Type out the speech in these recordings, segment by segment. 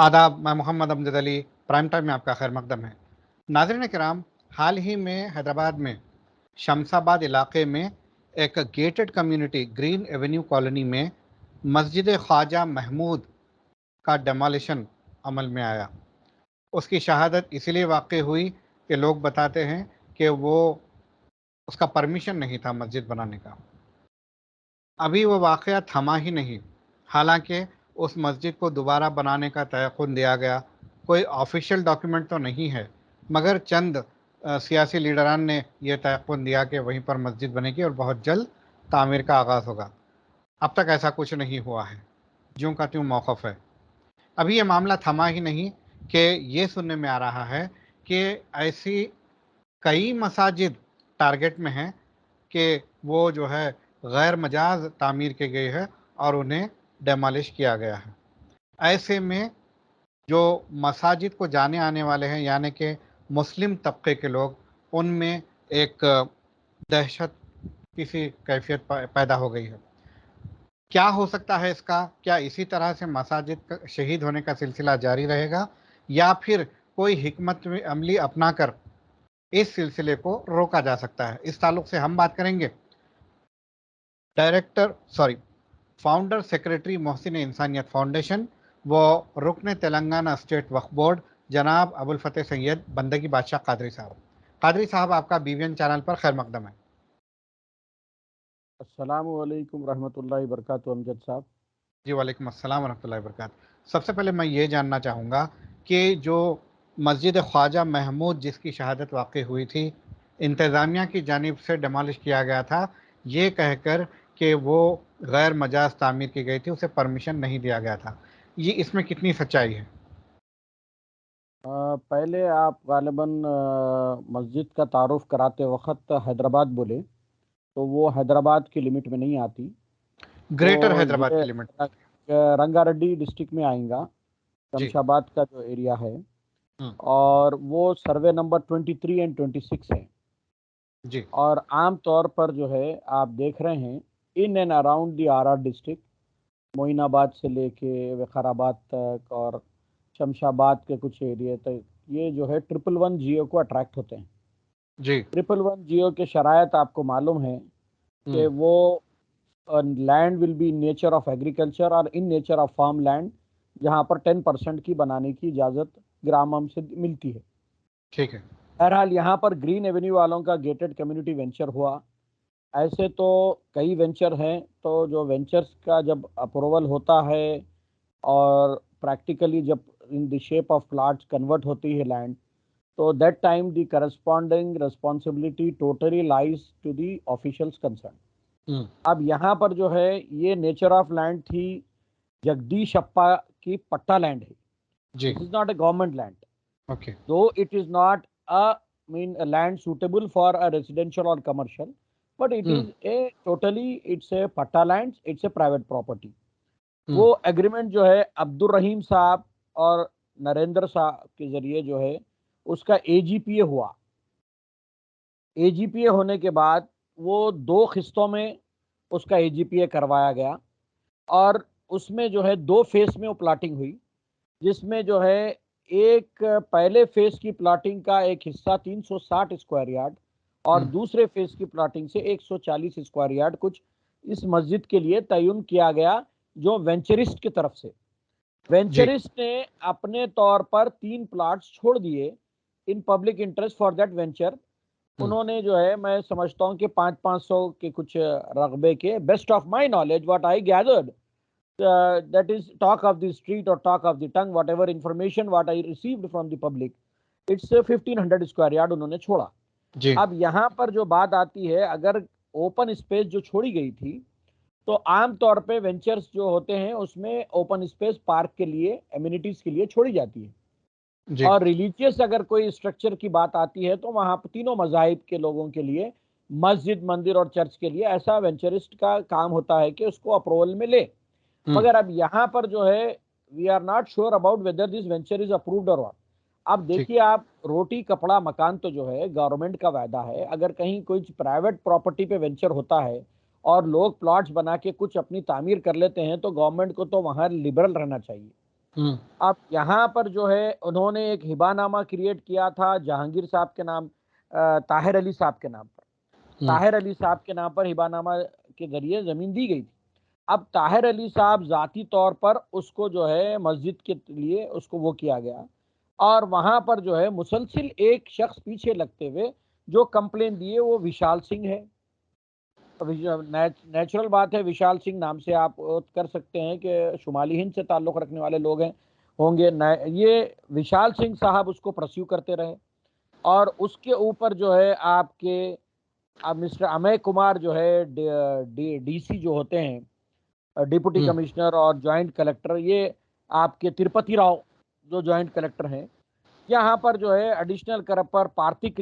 आदाब, मैं Mohammad Amjad Ali. Prime time में आपका खैर मकदम है। नाज़रीन किराम, हाल ही में हैदराबाद में शमसाबाद इलाके में एक gated community green Avenue colony में मस्जिद ख्वाजा महमूद का डेमोलिशन अमल में आया। उसकी शहादत इसलिए वाक़ई हुई कि लोग बताते हैं कि वो उसका परमिशन नहीं था मस्जिद बनाने का। अभी वो वाक़या थमा ही नहीं। हालांकि उस मस्जिद को दोबारा बनाने का तयक़ुन दिया गया। कोई ऑफिशियल डॉक्यूमेंट तो नहीं है, मगर चंद सियासी लीडरान ने यह तयक़ुन दिया कि वहीं पर मस्जिद बनेगी और बहुत जल्द तामीर का आगाज़ होगा। अब तक ऐसा कुछ नहीं हुआ है, ज्यों का त्यों मौक़िफ़ है। अभी ये मामला थमा ही नहीं कि ये सुनने में आ रहा है कि ऐसी कई मसाजिद टारगेट में हैं कि वो जो है गैर मजाज तामीर की गई है और उन्हें डेमोलिश किया गया है। ऐसे में जो मसाजिद को जाने आने वाले हैं, यानी कि मुस्लिम तबके के लोग, उनमें एक दहशत की सी कैफियत पैदा हो गई है। क्या हो सकता है इसका? क्या इसी तरह से मसाजिद का शहीद होने का सिलसिला जारी रहेगा, या फिर कोई हिकमत अमली अपनाकर इस सिलसिले को रोका जा सकता है? इस ताल्लुक से हम बात करेंगे फाउंडर सेक्रेटरी मोहसिन इंसानियत फाउंडेशन व रुकन तेलंगाना स्टेट वक्फ बोर्ड जनाब अबुल फतेह सैयद बंदगी बादशाह कादरी साहब। कादरी साहब, आपका बीवीएन चैनल पर खैर मकदम है। अस्सलामु अलैकुम रहमतुल्लाहि बरकातहू अमजद साहब। जी वालेकुम अस्सलाम वरहमतुल्लाहि वबरकातुहू। सबसे पहले मैं ये जानना चाहूँगा कि जो मस्जिद ख्वाजा महमूद जिसकी शहादत वाक़ई हुई थी, इंतज़ामिया की जानिब से डिमोलिश किया गया था, ये कहकर कि वो गैर मजाज तामीर की गई थी, उसे परमिशन नहीं दिया गया था। ये इसमें कितनी सच्चाई है? पहले आप गालिबन मस्जिद का तारुफ कराते वक्त हैदराबाद बोले तो वो हैदराबाद की लिमिट में नहीं आती। ग्रेटर वो हैदराबाद ये की लिमिट। रंगारेड्डी डिस्ट्रिक्ट में आएगा, जी। शमशाबाद का जो एरिया है। हम्म। और वो सर्वे नंबर 23 एंड 26 है। जी। और आम तौर पर जो है आप देख रहे हैं in and around the R district, Moinabad से लेके विकाराबाद तक और शमशाबाद के कुछ एरिया तक, ये जो है 111 जियो को अट्रैक्ट होते हैं। जी। 111 जियो के शरायत आपको मालूम है कि हम्म। वो land will be in nature of agriculture और in nature of farm land, जहाँ पर 10% की बनाने की इजाज़त ग्रामम से मिलती है। ठीक है। बहरहाल यहाँ पर ग्रीन एवेन्यू वालों का गेटेड कम्युनिटी वेंचर हुआ। ऐसे तो कई वेंचर हैं, तो जो वेंचर्स का जब अप्रूवल होता है और प्रैक्टिकली जब in the shape of plots convert होती है लैंड, तो that time the corresponding responsibility totally lies to the officials concern. Hmm. अब यहाँ पर जो है ये नेचर ऑफ लैंड थी, जगदीश अप्पा की पट्टा लैंड है। जी। This is not a government land, okay. though it is not a land suitable for a residential or commercial, but it hmm. is a totally, it's a patta land, it's a private property. वो हम्म। Agreement जो है अब्दुल रहीम साहब और नरेंद्र साहब के जरिए जो है उसका एजीपीए हुआ। एजीपीए होने के बाद वो 2 किस्तों में उसका एजीपीए करवाया गया और उसमें जो है 2 फेस में वो प्लाटिंग हुई, जिसमें जो है एक पहले फेज की प्लाटिंग का एक हिस्सा 360 स्क्वायर यार्ड और हम्म। दूसरे फेज की प्लाटिंग से 140 स्क्वायर यार्ड कुछ इस मस्जिद के लिए तयन किया गया, जो वेंचरिस्ट की तरफ से। जी। वेंचरिस्ट ने अपने तौर पर 3 प्लाट्स छोड़ दिए in public interest for that venture. Hmm. उन्होंने जो है, मैं समझता हूँ कि 500 के कुछ रकबे के, best of my knowledge what I gathered, that is talk of the street or talk of the tongue, whatever information what I received from the public, it's a 1500 square yard उन्होंने छोड़ा। जी। अब यहाँ पर जो बात आती है, अगर ओपन स्पेस जो छोड़ी गई थी, तो आम तौर पे वेंचर्स जो होते हैं उसमें ओपन स्पेस पार्क के लिए, एम्यूनिटीज के लिए छोड़ी जाती है। जी। और रिलीजियस अगर कोई स्ट्रक्चर की बात आती है तो वहाँ पर तीनों मजाहिब के लोगों के लिए, मस्जिद, मंदिर और चर्च के लिए, ऐसा वेंचरिस्ट का काम होता है कि उसको अप्रूवल मिले। हम्म। मगर अब यहाँ पर जो है we are not sure about whether this venture is approved और नॉट। अब ठीक। देखिए आप, रोटी कपड़ा मकान तो जो है गवर्नमेंट का वायदा है। अगर कहीं कोई प्राइवेट प्रॉपर्टी पे वेंचर होता है और लोग प्लॉट्स बना के कुछ अपनी तामीर कर लेते हैं, तो गवर्नमेंट को तो वहाँ लिबरल रहना चाहिए। हम्म। अब यहाँ पर जो है उन्होंने एक हिबानामा क्रिएट किया था जहांगीर साहब के नाम, ताहिर अली साहब के नाम पर। हम्म। ताहिर अली साहब के नाम पर हिबानामा के जरिए जमीन दी गई थी। अब ताहिर अली साहब जाती तौर पर उसको जो है मस्जिद के लिए उसको वो किया गया, और वहां पर जो है मुसलसिल एक शख्स पीछे लगते हुए जो कंप्लेन दिए वो विशाल सिंह है। नेचुरल बात है, विशाल सिंह नाम से आप कर सकते हैं कि शुमाली हिंद से ताल्लुक़ रखने वाले लोग हैं होंगे। ये विशाल सिंह साहब उसको परस्यू करते रहे, और उसके ऊपर जो है आपके अब मिस्टर अमय कुमार जो है डीसी जो होते हैं, डिप्टी हम्म। कमिश्नर और जॉइंट कलेक्टर, ये आपके तिरुपति राव जो जॉइंट कलेक्टर हैं, यहाँ पर जो है एडिशनल कलेक्टर पार्थिक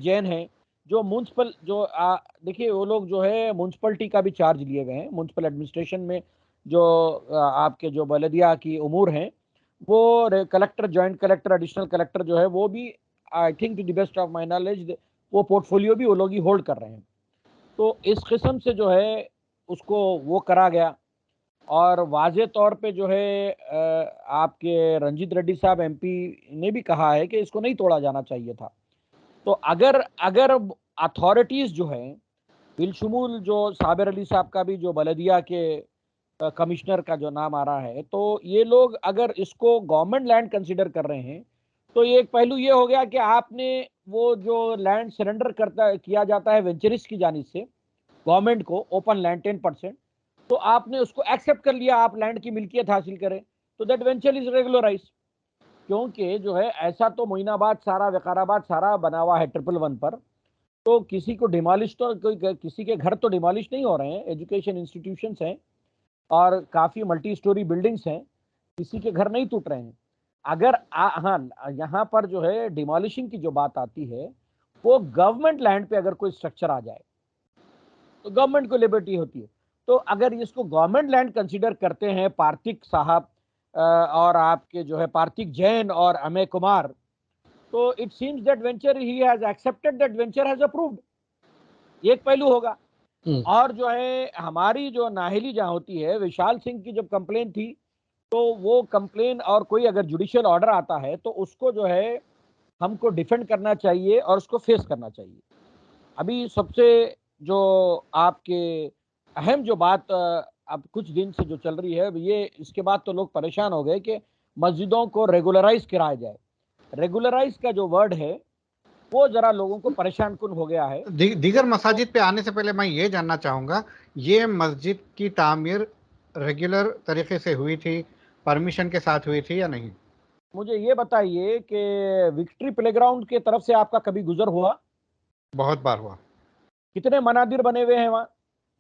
जैन है जो म्यूनसिपल जो देखिए वो लोग जो है म्यूनसिपलिटी का भी चार्ज लिए गए हैं, म्यूनसिपल एडमिनिस्ट्रेशन में जो आपके जो बलदिया की उमूर हैं, वो collector, joint collector, additional collector जो है वो भी, I think to the best of my knowledge, वो पोर्टफोलियो भी वो लोग ही होल्ड कर रहे हैं। तो इस किस्म से जो है उसको वो करा गया, और वाज़े तौर पे जो है आपके रंजीत रेड्डी साहब एमपी ने भी कहा है कि इसको नहीं तोड़ा जाना चाहिए था। तो अगर अगर अथॉरिटीज़ जो हैं, बिलशुमूल जो साबिर अली साहब का भी जो बलदिया के कमिश्नर का जो नाम आ रहा है, तो ये लोग अगर इसको गवर्नमेंट लैंड कंसीडर कर रहे हैं, तो ये एक पहलू ये हो गया कि आपने वो जो लैंड सरेंडर करता किया जाता है वेंचरिस्ट की जानिब से गवर्नमेंट को, ओपन लैंड 10%, तो आपने उसको एक्सेप्ट कर लिया, आप लैंड की मिल्कियत हासिल करें, तो दैट वेंचर इज रेगुलराइज। क्योंकि जो है ऐसा तो मोइनाबाद सारा, विकाराबाद सारा बना हुआ है 111 पर, तो किसी को डिमोलिश तो कोई, किसी के घर तो डिमोलिश नहीं हो रहे हैं, एजुकेशन इंस्टीट्यूशंस हैं और काफ़ी मल्टी स्टोरी बिल्डिंग्स हैं, किसी के घर नहीं टूट रहे हैं। अगर हाँ, यहाँ पर जो है डिमोलिशिंग की जो बात आती है, वो गवर्नमेंट लैंड पे अगर कोई स्ट्रक्चर आ जाए तो गवर्नमेंट को लिबर्टी होती है। तो अगर इसको गवर्नमेंट लैंड कंसीडर करते हैं पार्थिक साहब और आपके जो है पार्थिक जैन और अमय कुमार, तो it seems that venture he has accepted, that venture has approved, एक पहलू होगा। हम्म। और जो है हमारी जो नाहली जहाँ होती है, विशाल सिंह की जब कंप्लेन थी, तो वो कंप्लेन और कोई अगर जुडिशियल ऑर्डर आता है तो उसको जो है हमको डिफेंड करना चाहिए और उसको फेस करना चाहिए। अभी सबसे जो आपके अहम जो बात अब कुछ दिन से जो चल रही है, ये इसके बाद तो लोग परेशान हो गए कि मस्जिदों को रेगुलराइज कराया जाए। रेगुलराइज का जो वर्ड है वो जरा लोगों को परेशान कुन हो गया है। दीगर तो मसाजिद पे आने से पहले मैं ये जानना चाहूँगा, ये मस्जिद की तामीर रेगुलर तरीके से हुई थी, परमिशन के साथ हुई थी या नहीं? मुझे ये बताइए कि विक्ट्री प्लेग्राउंड के तरफ से आपका कभी गुजर हुआ? बहुत बार हुआ। कितने मनादिर बने हुए हैं वहाँ?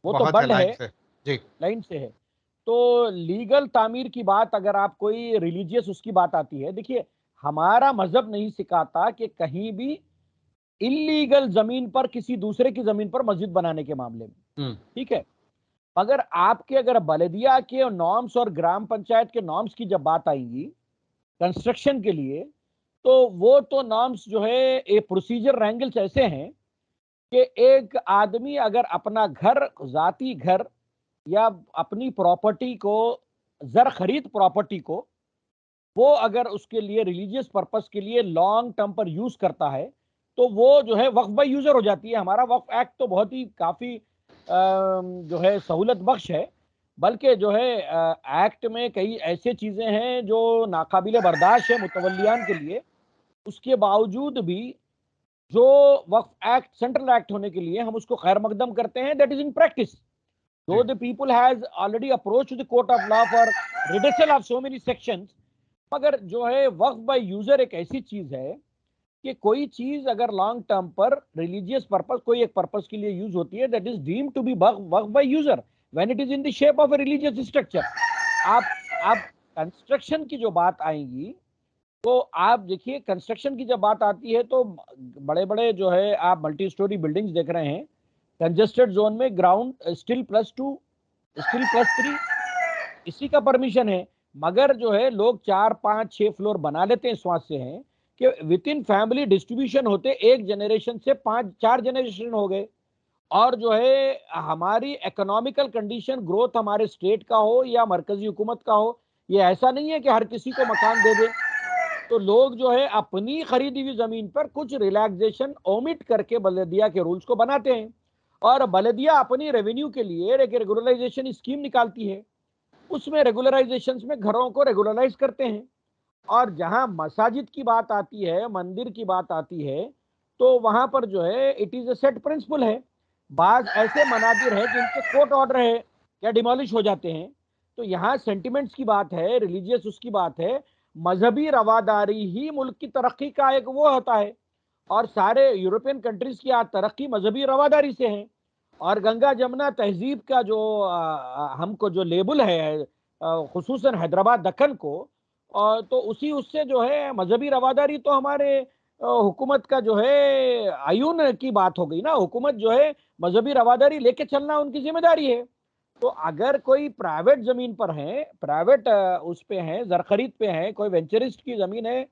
वो तो बहुत है बंद है, लाइन से। जी। लाइन से है। तो लीगल तामीर की बात, अगर आप कोई रिलीजियस उसकी बात आती है, देखिए हमारा मजहब नहीं सिखाता कि कहीं भी इलीगल जमीन पर किसी दूसरे की जमीन पर मस्जिद बनाने के मामले में, हम्म। ठीक है। मगर आपके अगर बलदिया के नॉर्म्स और ग्राम पंचायत के नॉर्म्स की जब बात आएगी कंस्ट्रक्शन के लिए, तो वो तो नॉर्म्स जो है ये प्रोसीजर रैंगल्स ऐसे हैं कि एक आदमी अगर अपना घर, जाती घर या अपनी प्रॉपर्टी को, जर खरीद प्रॉपर्टी को, वो अगर उसके लिए रिलीजियस पर्पस के लिए लॉन्ग टर्म पर यूज करता है, तो वो जो है वक्फ बाय यूजर हो जाती है। हमारा वक्फ एक्ट तो बहुत ही काफी जो है सहूलत बख्श है, बल्कि जो है एक्ट में कई ऐसे चीजें हैं जो नाकाबिले बर्दाश्त है मुतवलियान के लिए। उसके बावजूद भी जो वक्फ एक्ट सेंट्रल एक्ट होने के लिए हम उसको खैर मकदम करते हैं, दैट इज इन प्रैक्टिस। जी। Though the people has already approach the court of law for redressal of so many sections, मगर जो है वक्फ बाय यूजर एक ऐसी चीज है कि कोई चीज अगर लॉन्ग टर्म पर रिलीजियस पर्पस, कोई एक पर्पस के लिए यूज होती है, that is deem to be waqf by user when it is in the shape of a religious structure. आप कंस्ट्रक्शन की जो बात आएगी, तो आप देखिए कंस्ट्रक्शन की जब बात आती है तो बड़े बड़े जो है आप मल्टी स्टोरी बिल्डिंग्स देख रहे हैं, कंजेस्टेड जोन में ग्राउंड स्टील+2, स्टील+3, इसी का परमिशन है। मगर जो है लोग 4, 5, 6 फ्लोर बना लेते हैं, इस बात से हैं कि विद इन फैमिली डिस्ट्रीब्यूशन होते एक जनरेशन से 5, 4 जनरेशन हो गए। और जो है हमारी इकोनॉमिकल कंडीशन, ग्रोथ हमारे स्टेट का हो या मरकजी हुकूमत का हो ये ऐसा नहीं है कि हर किसी को मकान दे दे। तो लोग जो है अपनी खरीदी हुई जमीन पर कुछ रिलैक्सेशन ओमिट करके बलदिया के रूल्स को बनाते हैं, और बलदिया अपनी रेवेन्यू के लिए एक रेगुलराइजेशन स्कीम निकालती है, उसमें रेगुलराइजेशन में घरों को रेगुलराइज करते हैं। और जहां मसाजिद की बात आती है, मंदिर की बात आती है, तो वहां पर जो है it is a set principle है। बाज ऐसे मनादिर है जिनके कोर्ट ऑर्डर है या डिमोलिश हो जाते हैं। तो यहाँ सेंटिमेंट्स की बात है, रिलीजियस उसकी बात है, मजहबी रवादारी ही मुल्क की तरक्की का एक वो होता है। और सारे यूरोपियन कंट्रीज की आज तरक्की मजहबी रवादारी से है। और गंगा जमुना तहजीब का जो हमको जो लेबल है, खुसूसन हैदराबाद दक्कन को, और तो उसी उससे जो है मजहबी रवादारी तो हमारे हुकूमत का जो है आयून की बात हो गई ना। हुकूमत जो है मजहबी रवादारी लेके चलना उनकी जिम्मेदारी है। तो अगर कोई प्राइवेट जमीन पर है, प्राइवेट उस पे है, जरखरीद पे है, कोई वेंचरिस्ट की जमीन है,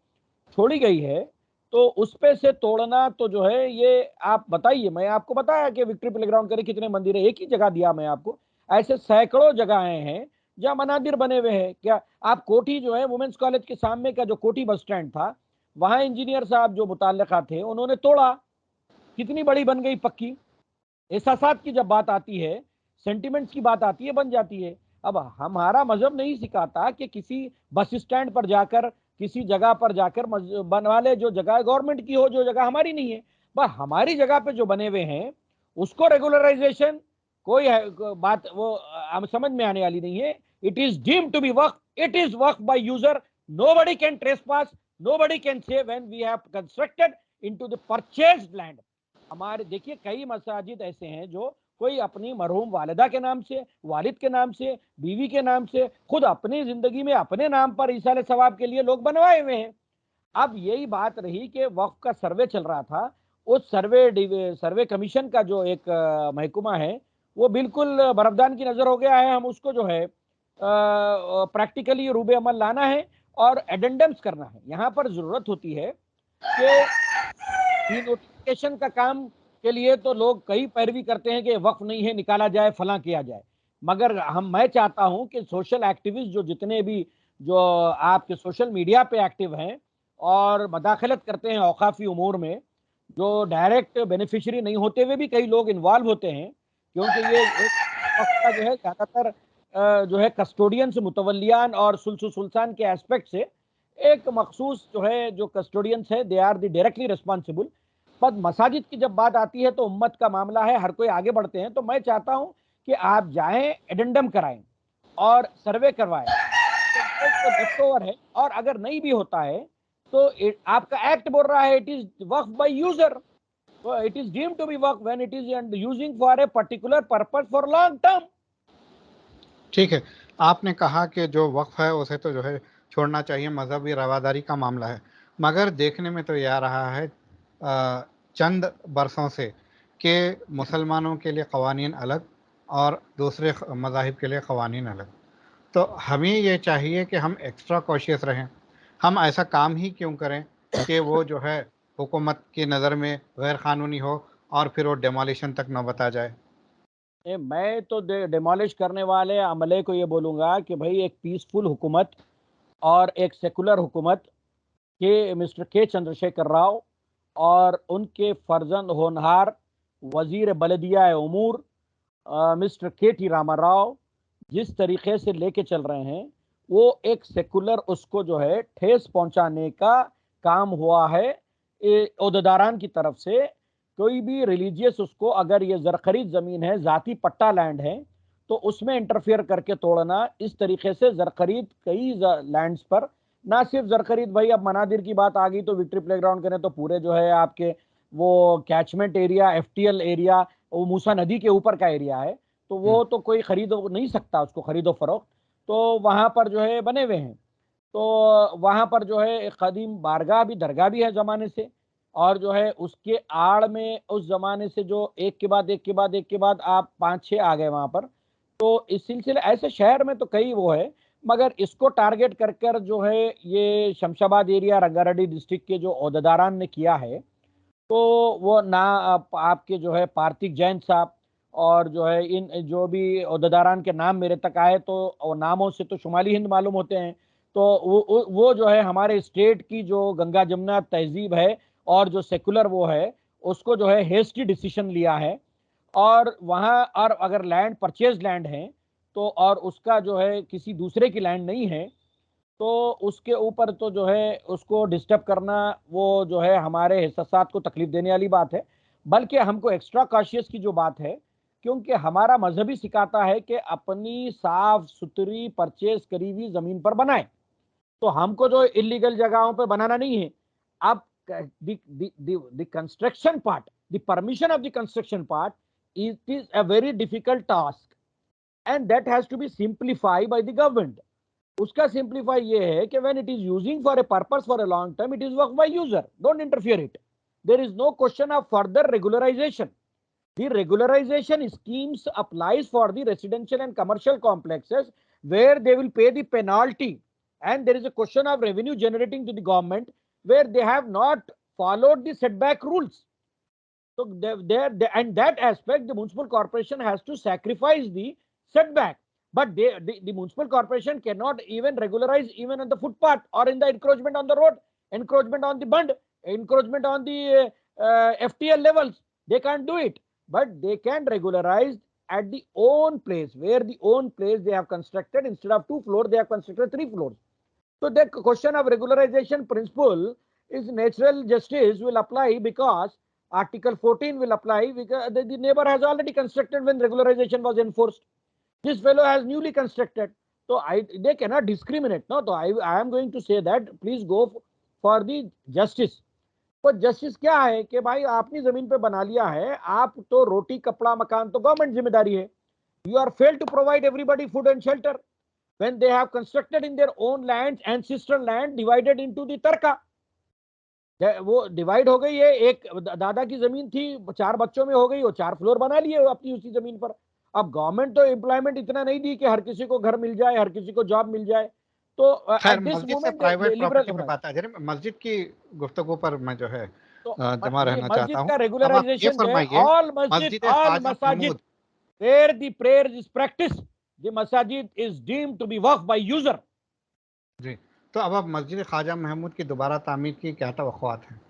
छोड़ी गई है, तो उस पे से तोड़ना तो जो है ये आप बताइए। मैं आपको बताया कि विक्ट्री प्लेग्राउंड करे कितने मंदिर है, एक ही जगह दिया मैं आपको, ऐसे सैकड़ों जगहें हैं जहाँ मनादिर बने हुए हैं। क्या आप कोठी जो है वुमेन्स कॉलेज के सामने का जो कोठी बस स्टैंड था, वहां इंजीनियर साहब जो मुताल्लिका थे उन्होंने तोड़ा, कितनी बड़ी बन गई पक्की। एहसासात की जब बात आती है, सेंटिमेंट्स की बात आती है, बन जाती है। अब हमारा मजहब नहीं सिखाता कि किसी बस स्टैंड पर जाकर, किसी जगह पर जाकर बनवा ले जो जगह गवर्नमेंट की हो, जो जगह हमारी नहीं है। बस हमारी जगह पे जो बने हुए हैं उसको रेगुलराइजेशन कोई बात वो हम समझ में आने वाली नहीं है। It is deem to be work, it is work by user, nobody can trespass, nobody can say when we have constructed into the purchased land। हमारे देखिए कई मसाजिद ऐसे हैं जो कोई अपनी मरहूम वालिदा के नाम से, वालिद के नाम से, बीवी के नाम से, खुद अपनी जिंदगी में अपने नाम पर ईसाले सवाब के लिए लोग बनवाए हुए हैं। अब यही बात रही कि वक्फ का सर्वे चल रहा था, उस सर्वे कमीशन का जो एक महकमा है वो बिल्कुल बरफदान की नजर हो गया है। हम उसको जो है प्रैक्टिकली रूबे अमल लाना है और एडेंडम्स करना है। यहाँ पर जरूरत होती है कि नोटिफिकेशन का काम के लिए तो लोग कई पैरवी करते हैं कि वक्फ नहीं है, निकाला जाए, फला किया जाए। मगर मैं चाहता हूं कि सोशल एक्टिविस्ट जो जितने भी जो आपके सोशल मीडिया पे एक्टिव हैं और मदाखलत करते हैं औकाफी उमूर में, जो डायरेक्ट बेनिफिशियरी नहीं होते हुए भी कई लोग इन्वॉल्व होते हैं, क्योंकि ये एक वक्त का जो है ज़्यादातर जो है कस्टोडियंस, मुतवलियान और सुल्तान के एस्पेक्ट से एक मखसूस जो है जो कस्टोडियंस है, they are the directly responsible. पर मसाजिद की जब बात आती है तो उम्मत का मामला है, हर कोई आगे बढ़ते हैं। तो मैं चाहता हूं कि आप जाएं, एडेंडम कराएं और सर्वे करवाएं। तो जो लेफ्ट ओवर है, और अगर नहीं भी होता है तो आपका एक्ट बोल रहा है it is work by user, तो it is deemed to be work when it is using for a particular purpose for long term. ठीक है, आपने कहा कि जो वक्फ है उसे तो जो है छोड़ना चाहिए, मजहबी रवादारी का मामला है। मगर देखने में तो यह आ रहा है चंद बरसों से कि मुसलमानों के लिए क़वानीन अलग और दूसरे मज़ाहिब के लिए क़वानीन अलग। तो हमें ये चाहिए कि हम एक्स्ट्रा कॉशियस रहें। हम ऐसा काम ही क्यों करें कि वो जो है हुकूमत की नज़र में गैर क़ानूनी हो और फिर वो डेमोलिशन तक न बता जाए। मैं तो डिमोलिश करने वाले अमले को ये बोलूंगा कि भाई एक पीसफुल हुकूमत और एक सेकुलर हुकूमत के मिस्टर के चंद्रशेखर राव और उनके फर्जंद होनहार वजीर बलदिया उमूर मिस्टर के टी रामा राव जिस तरीके से लेके चल रहे हैं, वो एक सेकुलर उसको जो है ठेस पहुंचाने का काम हुआ है ओहदेदारान की तरफ से। कोई भी रिलीजियस उसको, अगर ये जरखरीद ज़मीन है, ज़ाती पट्टा लैंड है, तो उसमें इंटरफियर करके तोड़ना, इस तरीके से जरखरीद कई लैंड्स पर, ना सिर्फ जरखरीद भाई, अब मनादिर की बात आ गई तो विक्ट्री प्लेग्राउंड करें तो पूरे जो है आपके वो कैचमेंट एरिया, एफटीएल एरिया, वो मूसा नदी के ऊपर का एरिया है, तो वो तो कोई खरीद नहीं सकता उसको, खरीदो फरोख्त। तो वहां पर जो है बने हुए हैं। तो वहां पर जो है एक कदीम बारगाह भी, दरगाह भी है जमाने से, और जो है उसके आड़ में उस जमाने से जो एक के बाद एक के बाद एक के बाद आप 5-6 आ गए वहां पर। तो इस सिलसिले ऐसे शहर में तो कई वो है, मगर इसको टारगेट कर कर जो है ये शमशाबाद एरिया, रंगारेड्डी डिस्ट्रिक्ट के जो ओहदेदारान ने किया है, तो वो ना आपके जो है पार्थिक जैन साहब, और जो है इन जो भी ओहदेदारान के नाम मेरे तक आए तो नामों से तो शुमाली हिंद मालूम होते हैं। तो वो जो है हमारे स्टेट की जो गंगा जमुना तहजीब है और जो सेकुलर वो है, उसको जो है हेस्टी डिसीजन लिया है। और वहाँ और अगर लैंड परचेज लैंड है तो, और उसका जो है किसी दूसरे की लैंड नहीं है, तो उसके ऊपर तो जो है उसको डिस्टर्ब करना वो जो है हमारे हिस्सात को तकलीफ देने वाली बात है। बल्कि हमको एक्स्ट्रा कॉशियस की जो बात है, क्योंकि हमारा मजहब ही सिखाता है कि अपनी साफ सुथरी परचेज करी हुई जमीन पर बनाए। तो हमको जो इलीगल जगहों पे बनाना नहीं है। अब the construction part, the permission of the construction part, it is a very difficult task and that has to be simplified by the government. उसका सिंप्लीफाई ये है कि when it is using for a purpose for a long term, it is work by user, don't interfere it. There is no question of further regularization. The regularization schemes applies for the residential and commercial complexes where they will pay the penalty, and there is a question of revenue generating to the government where they have not followed the setback rules. So and that aspect, the municipal corporation has to sacrifice the setback. But the municipal corporation cannot even regularize even on the footpath or in the encroachment on the road, encroachment on the bund, encroachment on the FTL levels. They can't do it, but they can regularize at the own place, where the own place they have constructed, instead of 2 floors, they have constructed 3 floors. So the question of regularization principle is natural justice will apply, because Article 14 will apply, because the neighbor has already constructed when regularization was enforced. This fellow has newly constructed. So they cannot discriminate. No, so I am going to say that please go for the justice. तो justice क्या है कि भाई आपने जमीन पे बना लिया है, आप तो रोटी कपड़ा मकान तो गवर्नमेंट जिम्मेदारी है। You are failed to provide everybody food and shelter when they have constructed in their own lands, ancestral land divided into the tarka. वो डिवाइड हो गई है, एक दादा की जमीन थी 4 बच्चों में हो गई, वो 4 फ्लोर बना लिए अपनी उसी जमीन पर। अब गवर्नमेंट तो एम्प्लॉयमेंट इतना नहीं दी कि हर किसी को घर मिल जाए, हर किसी को जॉब मिल जाए। तो खैर एट दिस मस्जिद से मोमेंट प्राइवेट लिबरल प्रॉपर्टी पे बात आ जा रही है, मस्जिद की गुफ्तगू पर मैं जो है तो जमा ये रहना चाहता मस्जिद हूँ। का अब आप ये रेगुलराइजेशन जो है, फरमाइए, मस्जिद ऑल ख्वाजा मसाजिद Mahmood, where the prayer is practiced, the masajid is deemed to be worked by user. जी, तो अब आप मस्जिद ख्वाजा महमूद की दोबारा तामीर की क्या तवक्कुआत हैं?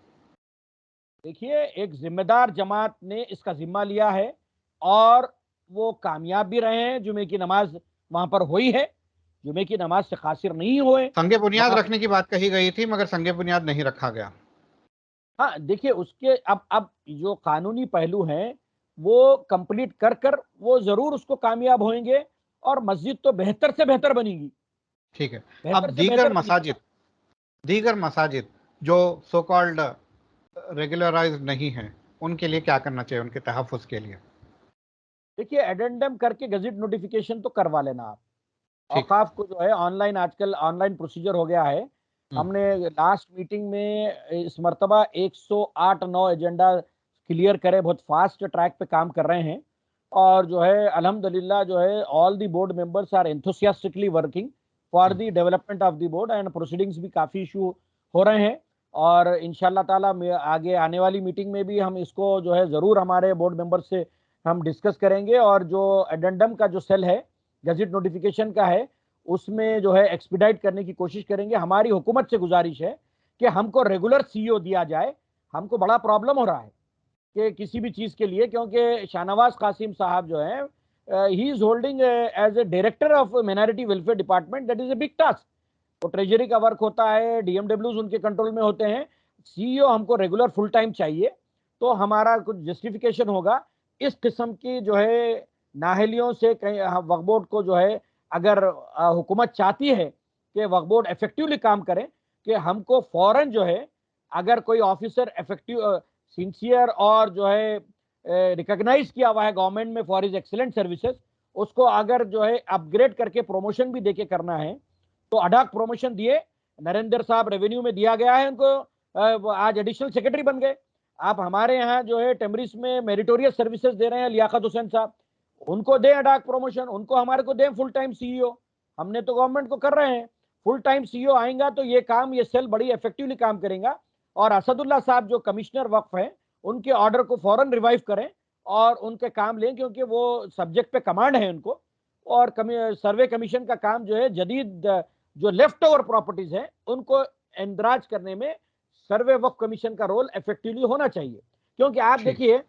देखिए, एक जिम्मेदार जमात ने इसका जिम्मा लिया है और वो कामयाब भी रहे हैं। जुमे की नमाज वहां पर हुई है, जुमे की नमाज से खासिर नहीं हुए संगे बुनियाद वहां। रखने की बात कही गई थी, मगर संगे बुनियाद नहीं रखा गया। हाँ देखिए, उसके अब जो कानूनी पहलू हैं वो कंप्लीट कर कर वो जरूर उसको कामयाब होंगे और मस्जिद तो बेहतर से बेहतर बनेगी, ठीक है। बेहतर अब से बेहतर बनेगी। दीगर मसाजिद जो सो कॉल्ड रेगुलराइज नहीं हैं, उनके लिए क्या करना चाहिए, उनके तहफ़्फ़ुज़ के लिए? देखिए, एडेंडम करके गजट नोटिफिकेशन तो करवा लेना आप। ठीक। औकाफ को जो है ऑनलाइन, आजकल ऑनलाइन प्रोसीजर हो गया है। हम्म, हमने लास्ट मीटिंग में इस मरतबा 108-9 एजेंडा क्लियर करे, बहुत फास्ट ट्रैक पे काम कर रहे हैं। और जो है अल्हम्दुलिल्लाह जो है all the board members are enthusiastically working for the development of the board, and proceedings भी काफ़ी इशू हो रहे हैं। और इंशाल्लाह ताला आगे आने वाली मीटिंग में भी हम इसको जो है ज़रूर हमारे बोर्ड मेंबर से हम डिस्कस करेंगे। और जो एडेंडम का जो सेल है गजट नोटिफिकेशन का है, उसमें जो है एक्सपीडाइट करने की कोशिश करेंगे। हमारी हुकूमत से गुजारिश है कि हमको रेगुलर सीईओ दिया जाए। हमको बड़ा प्रॉब्लम हो रहा है कि किसी भी चीज़ के लिए, क्योंकि शाहनवाज कासिम साहब जो है he is holding as a director of minority welfare department, that is a big task. तो ट्रेजरी का वर्क होता है, डीएमडब्ल्यूज उनके कंट्रोल में होते हैं। सीईओ हमको रेगुलर फुल टाइम चाहिए, तो हमारा कुछ जस्टिफिकेशन होगा। इस किस्म की जो है नाहलियों से कहीं वक्फ बोर्ड को जो है, अगर हुकूमत चाहती है कि वक्फ बोर्ड इफेक्टिवली काम करे, कि हमको फौरन जो है अगर कोई ऑफिसर इफेक्टिव सिंसियर और जो है रिकॉग्नाइज किया हुआ है गवर्नमेंट में फॉर इज एक्सीलेंट सर्विसेज, उसको अगर जो है अपग्रेड करके प्रमोशन भी देके करना है तो अडाक प्रमोशन दिए। नरेंद्र साहब रेवेन्यू में दिया गया है उनको, आज एडिशनल सेक्रेटरी बन गए। आप हमारे यहाँ जो है टेमरिस में मेरिटोरियस सर्विसेज दे रहे हैं लियाकत हुसैन साहब, उनको दें अडाक प्रमोशन, उनको हमारे को दें फुल टाइम सीईओ। हमने तो गवर्नमेंट को कर रहे हैं, फुल टाइम सीईओ आएगा तो ये काम, ये सेल बड़ी इफेक्टिवली काम करेगा। और असदुल्ला साहब जो कमिश्नर वक्फ हैं, उनके ऑर्डर को फौरन रिवाइव करें और उनके काम लें, क्योंकि वो सब्जेक्ट पे कमांड है उनको। और सर्वे कमीशन का काम जो है जदीद जो लेफ्ट ओवर प्रॉपर्टीज है उनको इंदराज करने में सर्वे वक्फ कमीशन का रोल इफेक्टिवली होना चाहिए। क्योंकि आप ठीक देखिए,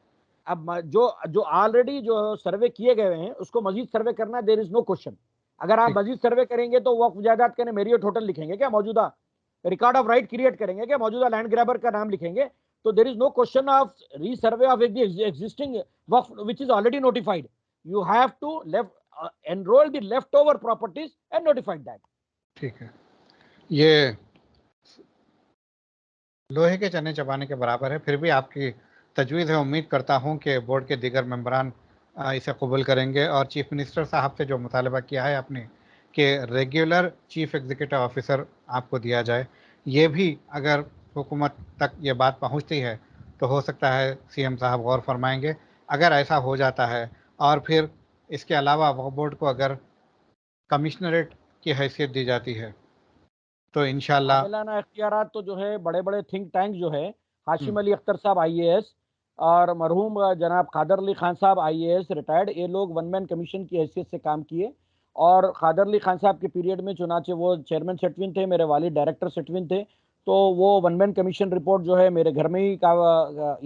अब जो जो ऑलरेडी जो सर्वे किए गए हैं उसको मजीद सर्वे करना, देयर इज नो क्वेश्चन। अगर आप ठीक मजीद सर्वे करेंगे तो वक्फ जायदाद के मेरियट होटल लिखेंगे क्या? मौजूदा रिकॉर्ड ऑफ राइट क्रिएट करेंगे क्या? मौजूदा लैंड ग्रैबर का नाम लिखेंगे? तो there is no question of resurvey of existing waqf which is already notified. You have to enroll the leftover properties and notified that। ठीक है। ये लोहे के चने चबाने के बराबर है, फिर भी आपकी तजवीज़ है। उम्मीद करता हूं कि बोर्ड के दीगर मेंबरान इसे कबूल करेंगे और चीफ मिनिस्टर साहब से जो मुतालबा किया है आपने कि रेगुलर चीफ एग्जीक्यूटिव ऑफिसर आपको दिया जाए, ये भी अगर हुकूमत तक ये बात पहुंचती है तो हो सकता है सीएम साहब गौर फरमाएंगे। अगर ऐसा हो जाता है और फिर इसके अलावा वक्फ बोर्ड को अगर कमिश्नरेट की हैसियत दी जाती है तो इंशाल्लाह। आमिलाना इख्तियारात तो जो है बड़े बड़े थिंक टैंक जो है, हाशिम हम्म, अली अख्तर साहब आईएएस और मरहूम जनाब खादर अली खान साहब आईएएस रिटायर्ड, ये लोग वन मैन कमीशन की हैसियत से काम किए। और खादर अली खान साहब के पीरियड में चुनाचे वो चेयरमैन सेटविन थे, मेरे वालिद डायरेक्टर सेटविन थे। तो वो वन मैन कमीशन रिपोर्ट जो है मेरे घर में ही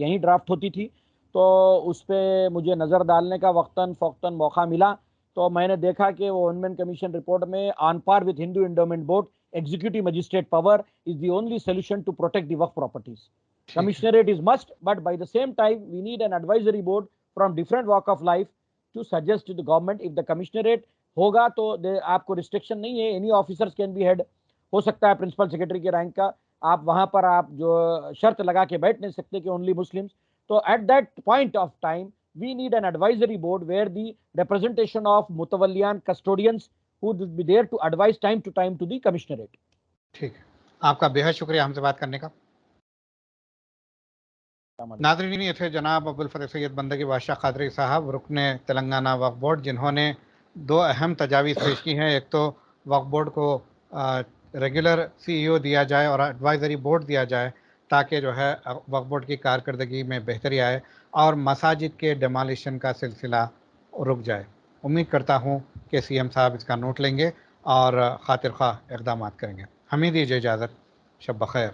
यहीं ड्राफ्ट होती थी। तो उस पर मुझे नज़र डालने का वक्तन फ़ौक्तन मौका मिला, तो मैंने देखा कि वो वन मैन कमीशन रिपोर्ट में on par with Hindu endowment board, executive magistrate power is the only solution to protect the work properties। ठीक है। Commissionerate is must, but by the same time we need an advisory board from different walk of life to suggest to the government। if the commissionerate होगा तो आपको restriction नहीं है, any officers can be head. हो सकता है principal secretary के rank का, आप वहां पर आप जो शर्त लगा के बैठ नहीं सकते कि ओनली मुस्लिम्स। तो at that point of time we need an advisory board where the representation of mutawalliyan custodians who would be there to advise time to time to the commissionerate। ठीक है, आपका बेहद शुक्रिया हमसे बात करने का। नाज़रीन, ये थे जनाब अब्दुल फतेह सैयद बंदगी बादशाह कादरी साहब, रुकने तेलंगाना वक्फ बोर्ड, जिन्होंने दो अहम तजावीज़ पेश की हैं। एक तो वक्फ बोर्ड को रेगुलर सीईओ दिया जाए और एडवाइज़री बोर्ड दिया जाए ताकि जो है वक्फ बोर्ड की कारकर्दगी में बेहतरी आए और मसाजिद के डिमोलिशन का सिलसिला रुक जाए। उम्मीद करता हूँ कि सीएम साहब इसका नोट लेंगे और खातिर ख्वाह इक़दाम करेंगे। हमें दीजिए इजाज़त। शब बख़ैर।